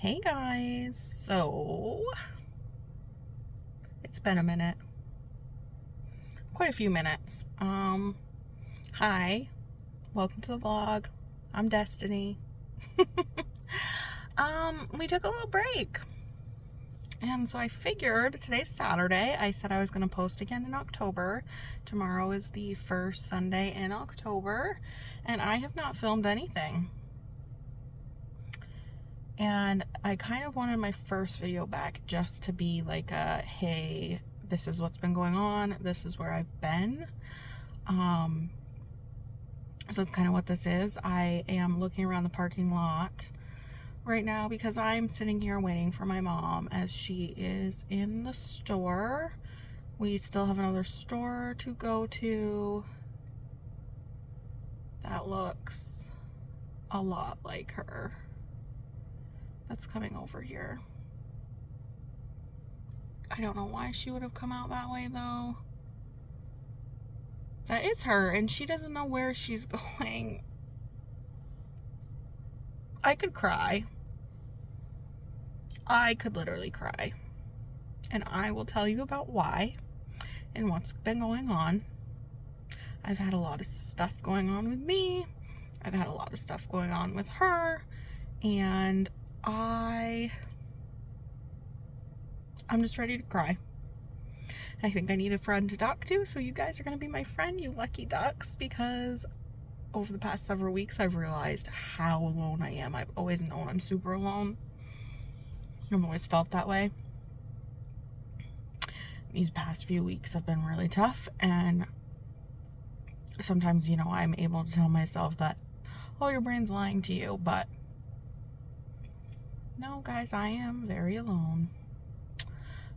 Hey guys, so it's been a minute, quite a few minutes. Hi, welcome to the vlog. I'm Destiny. We took a little break, and so I figured today's Saturday. I said I was going to post again in October. Tomorrow is the first Sunday in October, and I have not filmed anything. And I kind of wanted my first video back just to be like a, hey, this is what's been going on. This is where I've been. So that's kind of what this is. I am looking around the parking lot right now because I'm sitting here waiting for my mom as she is in the store. We still have another store to go to. That looks a lot like her. That's coming over here. I don't know why she would have come out that way though. That is her, and she doesn't know where she's going. I could cry. I could literally cry. And I will tell you about why and what's been going on. I've had a lot of stuff going on with me. I've had a lot of stuff going on with her. And I'm just ready to cry. I think I need a friend to talk to, so you guys are going to be my friend, you lucky ducks, because over the past several weeks I've realized how alone I am. I've always known I'm super alone. I've always felt that way. These past few weeks have been really tough, and sometimes, I'm able to tell myself that, oh, your brain's lying to you, but no, guys, I am very alone.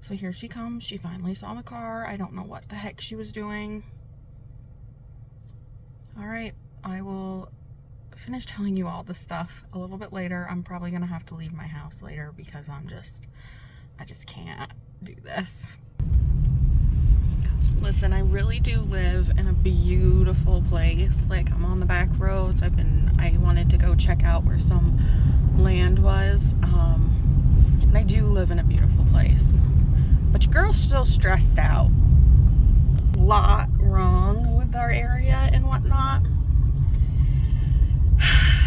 So here she comes. She finally saw the car. I don't know what the heck she was doing. All right, I will finish telling you all this stuff a little bit later. I'm probably gonna have to leave my house later because I just can't do this. Listen, I really do live in a beautiful place. Like, I'm on the back roads. I wanted to go check out where some land was. And I do live in a beautiful place. But your girl's still stressed out. A lot wrong with our area and whatnot.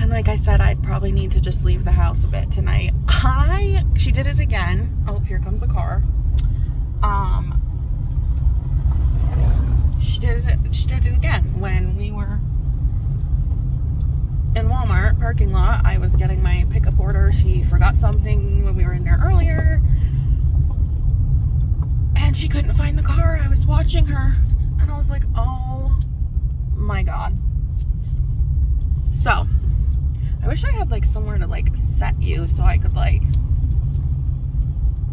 And like I said, I'd probably need to just leave the house a bit tonight. She did it again. Oh, here comes a car. She did it again when we were in Walmart parking lot. I was getting my pickup order. She forgot something when we were in there earlier, and she couldn't find the car. I was watching her, and I was like, oh my god. So I wish I had like somewhere to like set you so I could like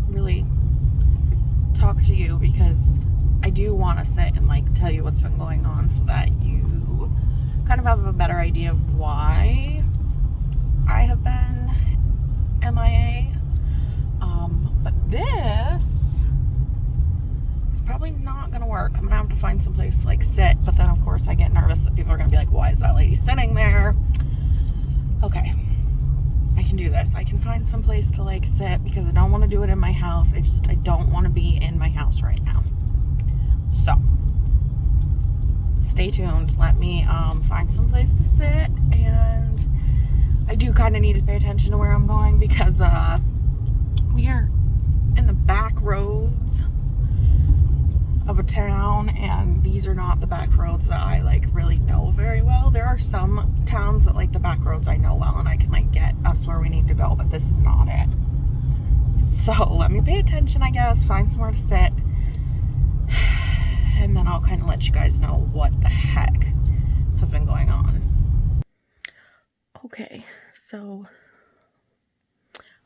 really talk to you, because I do want to sit and like tell you what's been going on so that you kind of have a better idea of why I have been MIA. But this is probably not gonna work. I'm gonna have to find some place to like sit, but then of course I get nervous that people are gonna be like, why is that lady sitting there? Okay, I can do this. I can find some place to like sit because I don't want to do it in my house. I don't want to be in my house right now. So stay tuned. Let me find some place to sit, and I do kind of need to pay attention to where I'm going because we are in the back roads of a town, and these are not the back roads that I like really know very well. There are some towns that like the back roads I know well and I can like get us where we need to go, but this is not it. So let me pay attention, I guess, find somewhere to sit, and then I'll kind of let you guys know what the heck has been going on. Okay, so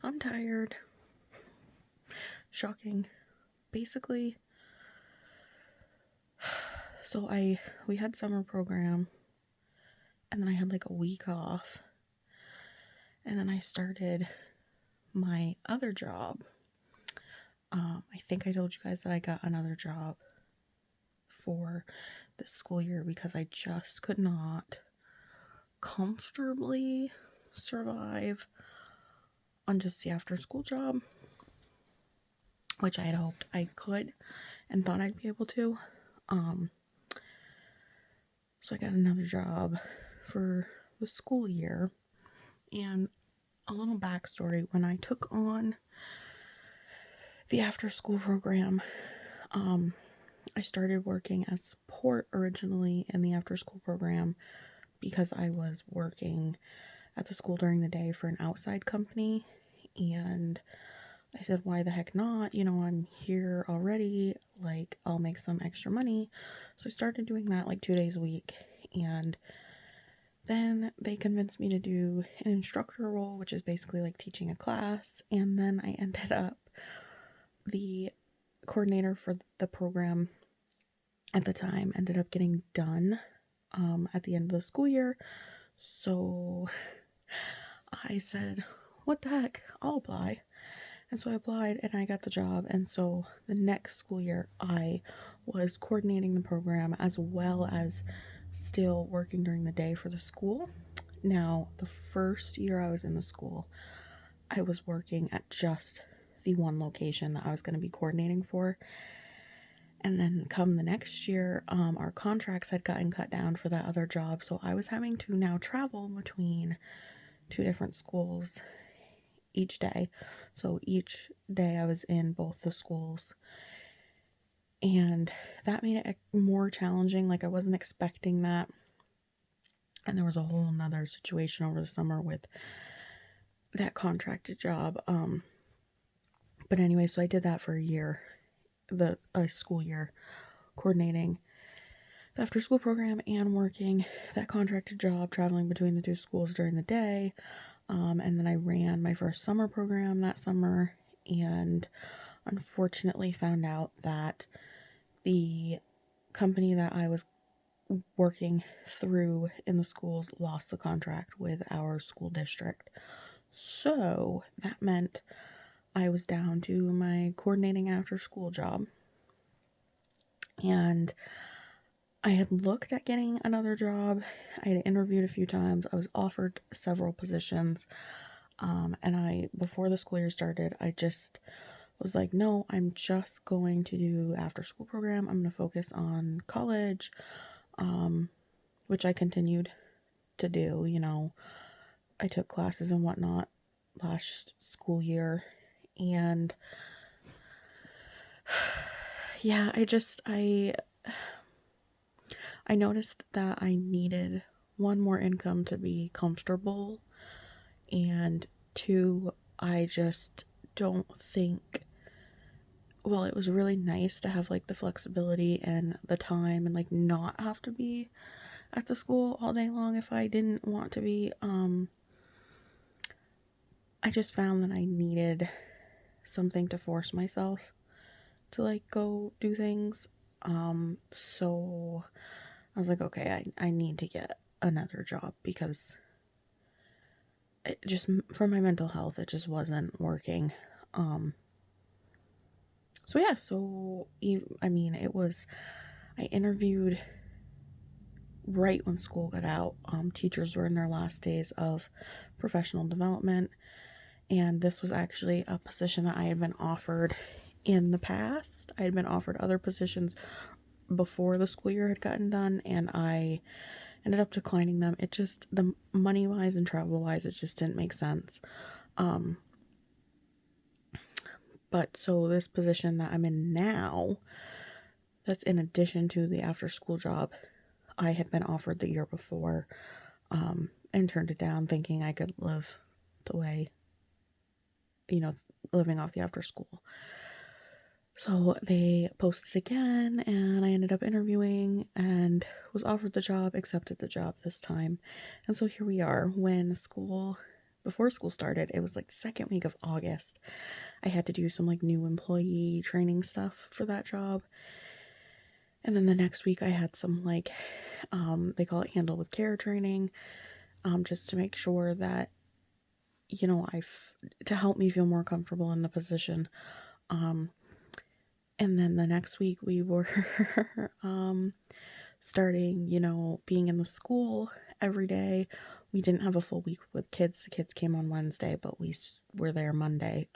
I'm tired. Shocking. Basically, so we had summer program, and then I had like a week off, and then I started my other job. I think I told you guys that I got another job for this school year because I just could not comfortably survive on just the after school job, which I had hoped I could and thought I'd be able to. So I got another job for the school year. And a little backstory, when I took on the after school program, I started working as support originally in the after school program because I was working at the school during the day for an outside company. And I said, why the heck not? I'm here already. Like, I'll make some extra money. So I started doing that like 2 days a week. And then they convinced me to do an instructor role, which is basically like teaching a class. And then I ended up the coordinator for the program at the time, ended up getting done at the end of the school year. So I said, what the heck? I'll apply. And so I applied and I got the job. And so the next school year, I was coordinating the program as well as still working during the day for the school. Now, the first year I was in the school, I was working at just the one location that I was going to be coordinating for. And then come the next year, our contracts had gotten cut down for that other job. So I was having to now travel between 2 different schools each day. So each day I was in both the schools. And that made it more challenging. Like, I wasn't expecting that. And there was a whole nother situation over the summer with that contracted job. But anyway, so I did that for a year, the school year, coordinating the after school program and working that contracted job, traveling between the 2 schools during the day. And then I ran my first summer program that summer and unfortunately found out that the company that I was working through in the schools lost the contract with our school district. So that meant I was down to my coordinating after school job. And I had looked at getting another job. I had interviewed a few times. I was offered several positions. And before the school year started, I just was like, no, I'm just going to do after school program. I'm going to focus on college, which I continued to do. I took classes and whatnot last school year. And yeah, I noticed that I needed one, more income to be comfortable, and 2, I just don't think, well, it was really nice to have like the flexibility and the time and like not have to be at the school all day long if I didn't want to be. I just found that I needed something to force myself to like go do things. So I was like, okay, I need to get another job because it just, for my mental health, it just wasn't working. So yeah, I interviewed right when school got out. Teachers were in their last days of professional development, and this was actually a position that I had been offered in the past. I had been offered other positions before the school year had gotten done, and I ended up declining them. It just, the money wise and travel wise, it just didn't make sense. But so this position that I'm in now, that's in addition to the after school job I had been offered the year before, and turned it down thinking I could live the way, living off the after school. So they posted again, and I ended up interviewing and was offered the job, accepted the job this time. And so here we are. Before school started, it was like the second week of August. I had to do some like new employee training stuff for that job. And then the next week I had some like, they call it handle with care training, just to make sure that, to help me feel more comfortable in the position. And then the next week we were starting, being in the school every day. We didn't have a full week with kids. The kids came on Wednesday, but we were there Monday.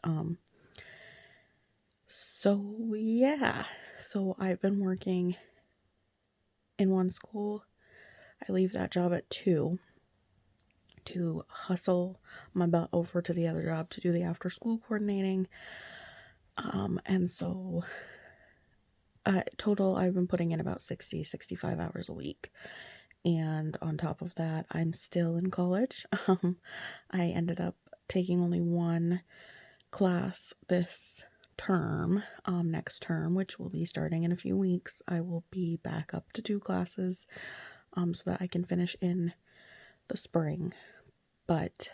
So yeah, so I've been working in one school. I leave that job at 2 to hustle my butt over to the other job to do the after school coordinating. And so total, I've been putting in about 65 hours a week. And on top of that, I'm still in college. I ended up taking only one class this term, next term, which will be starting in a few weeks. I will be back up to 2 classes, so that I can finish in the spring. But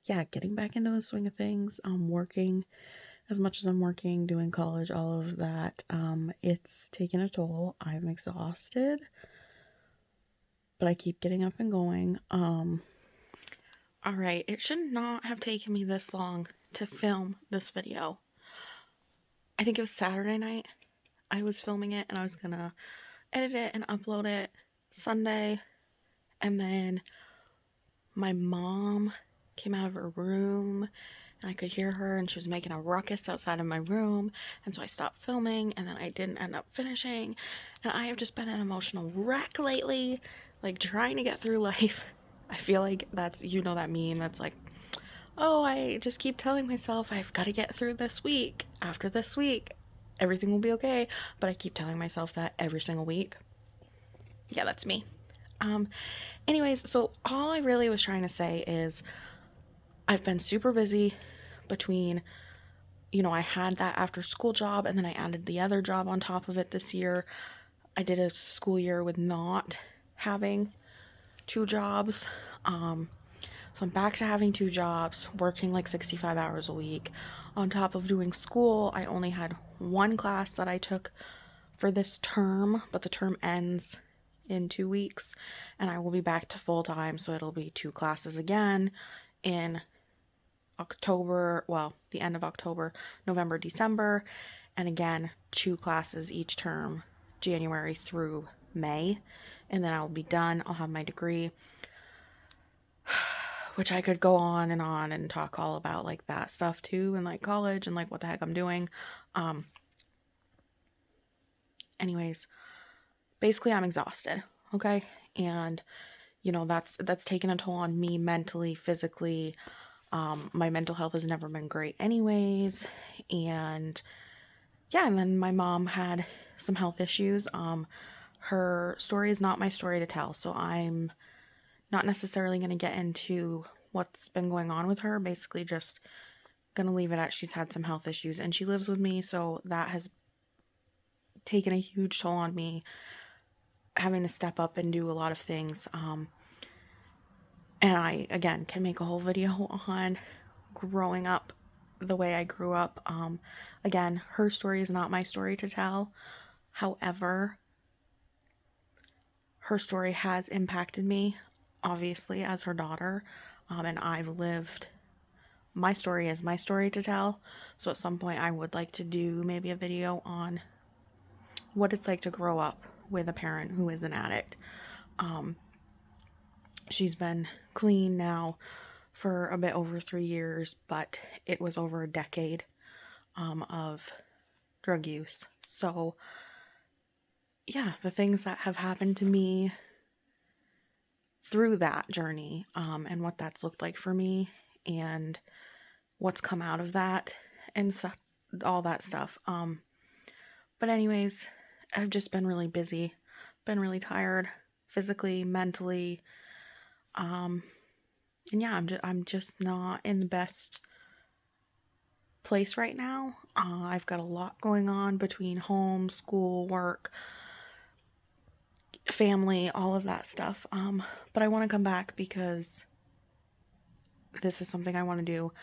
yeah, getting back into the swing of things, working as much as I'm working, doing college, all of that, it's taken a toll. I'm exhausted, but I keep getting up and going. All right, it should not have taken me this long to film this video. I think it was Saturday night. I was filming it and I was gonna edit it and upload it Sunday, and then my mom came out of her room and I could hear her and she was making a ruckus outside of my room, and so I stopped filming and then I didn't end up finishing, and I have just been an emotional wreck lately, like trying to get through life. I feel like that's, that meme that's like, oh, I just keep telling myself I've got to get through this week. After this week, everything will be okay. But I keep telling myself that every single week. Yeah, that's me. Anyways, so all I really was trying to say is I've been super busy between, I had that after school job and then I added the other job on top of it this year. I did a school year with not having 2 jobs. So I'm back to having 2 jobs, working like 65 hours a week. On top of doing school, I only had 1 class that I took for this term, but the term ends in 2 weeks and I will be back to full time, so it'll be 2 classes again in October, well, the end of October, November, December, and again 2 classes each term, January through May, and then I'll be done. I'll have my degree, which I could go on and talk all about like that stuff too, and like college and like what the heck I'm doing. Anyways, basically I'm exhausted, okay? And that's taken a toll on me mentally, physically. My mental health has never been great anyways, and yeah, and then my mom had some health issues. Her story is not my story to tell, so I'm not necessarily going to get into what's been going on with her. Basically just going to leave it at she's had some health issues and she lives with me, so that has taken a huge toll on me, having to step up and do a lot of things. And I, again, can make a whole video on growing up the way I grew up. Again, her story is not my story to tell. However, her story has impacted me, obviously, as her daughter. And I've lived, my story is my story to tell. So at some point I would like to do maybe a video on what it's like to grow up with a parent who is an addict. She's been clean now for a bit over 3 years, but it was over a decade of drug use. So yeah, the things that have happened to me through that journey, and what that's looked like for me and what's come out of that and all that stuff. But anyways, I've just been really busy, been really tired physically, mentally. And yeah, I'm just not in the best place right now. I've got a lot going on between home, school, work, family, all of that stuff. But I want to come back because this is something I want to do.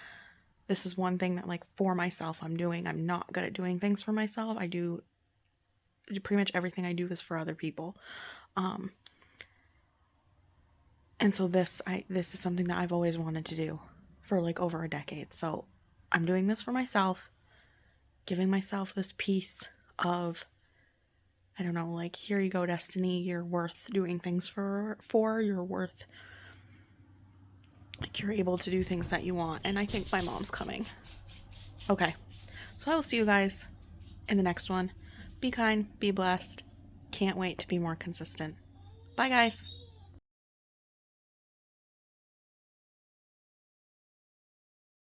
This is one thing that, like, for myself I'm doing. I'm not good at doing things for myself. I do pretty much everything I do is for other people. And so this is something that I've always wanted to do for like over a decade. So I'm doing this for myself, giving myself this piece of I don't know, like, here you go, Destiny, you're worth doing things for, you're worth, like, you're able to do things that you want. And I think my mom's coming. Okay, so I will see you guys in the next one. Be kind, be blessed. Can't wait to be more consistent. Bye, guys.